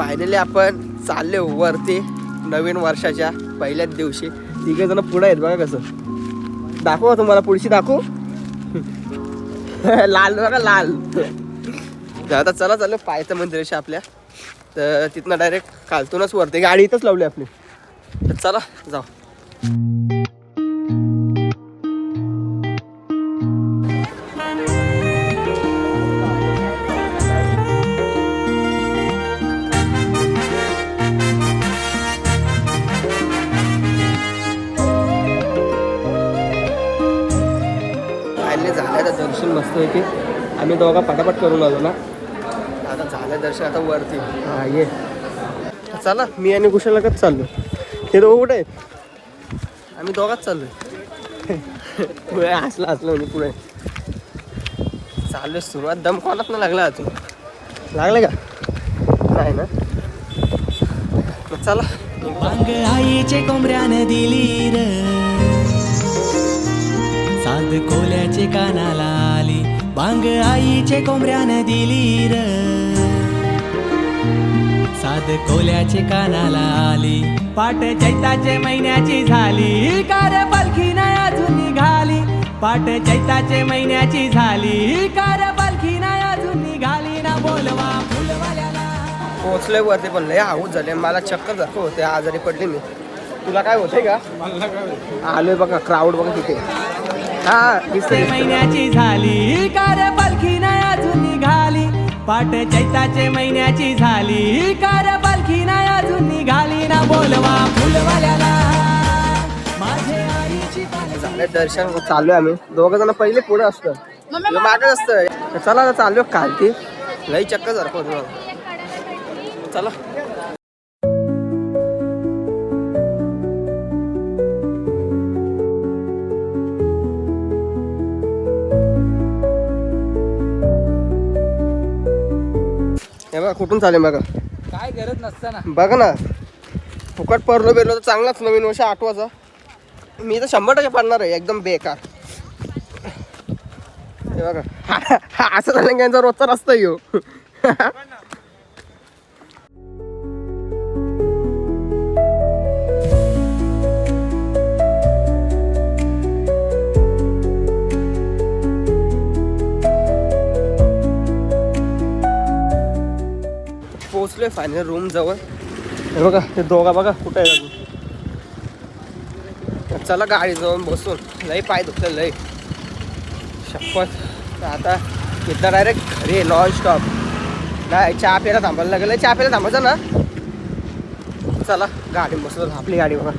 Finally आपण चाललो वरती नवीन वर्षाच्या पहिल्याच दिवशी. तिघे जण पुढे आहेत बघा कसं. दाखवा तुम्हाला पुढची दाखवू. लाल बघा लाल. आता चला चाललो पायथ्या मंदिराशी आपल्या. तर तिथनं डायरेक्ट खालतूनच वरती गाडी इथंच लावली आपली. तर चला जाऊ. झालं दर्शन मस्त होते. आम्ही दोघा पटापट करून आलो ना. आता झालं दर्शन. आता वरती हां ये. चला मी आणि कुशलकच चाललो. ते दोघं कुठे आहेत? आम्ही दोघाच चाललोय. पुढे हसलं म्हणजे पुढे चाललोय. सुरुवात दम कोणात नाही लागला अजून. लागले का? नाही ना. चला. बांग आईचे कोंबऱ्यानं दिली र, साध कोल्याचे कानाला आली. बांग आईचे कोंबऱ्यानं दिली र, साध कोल्याचे कानाला आली. पाट चैताचे महिन्याची झाली, कार पालखी नाही अजून निघाली. पाट चैताचे महिन्याची झाली, कार पालखी नाही अजून निघाली. ना बोलवा फुलवाल्याला. पोहोचलोय वरती पण लय हाऊस झाले. मला चक्कर दाखव होते. आजारी पडले मी. तुला काय होतंय का? आलोय बघा क्राऊड बघा तिथे. हा महिन्याची झाली, कार पालखी नाही अजून निघाली. पाट चैताचे महिन्याची झाली, कार पालखी नाही अजून निघाली. ना बोलवा फुलवाल्याला माझे आईची पालखी. झालं दर्शन. चाललोय आम्ही दोघं जण. पहिले पुढे असतं मागच असतं. चला आता चाललो खालती. लई चक्कर सारखं होतं. चला. हे बघा कुठून चालेल बघा. काय गरज नसताना बघा ना. फुकट पडलो बेलो तर चांगलाच नवीन वर्ष आठवाचा. मी तर 100% पडणार आहे. एकदम बेकार. हे बघा असं झालं की यांचा रोजचा रस्ता येऊ. पोचलोय फायनल रूम जवळ. हे बघा ते दोघा बघा कुठे आहे अजून. चला गाडी जाऊन बसून. लई पाय दुखलं लई शपथ. आता इथं डायरेक्ट घरी नॉन स्टॉप. नाही चहा प्यायला थांबायला लागेल. चहा प्यायला थांबायचं ना. चला गाडी बसलो. आपली गाडी बघा.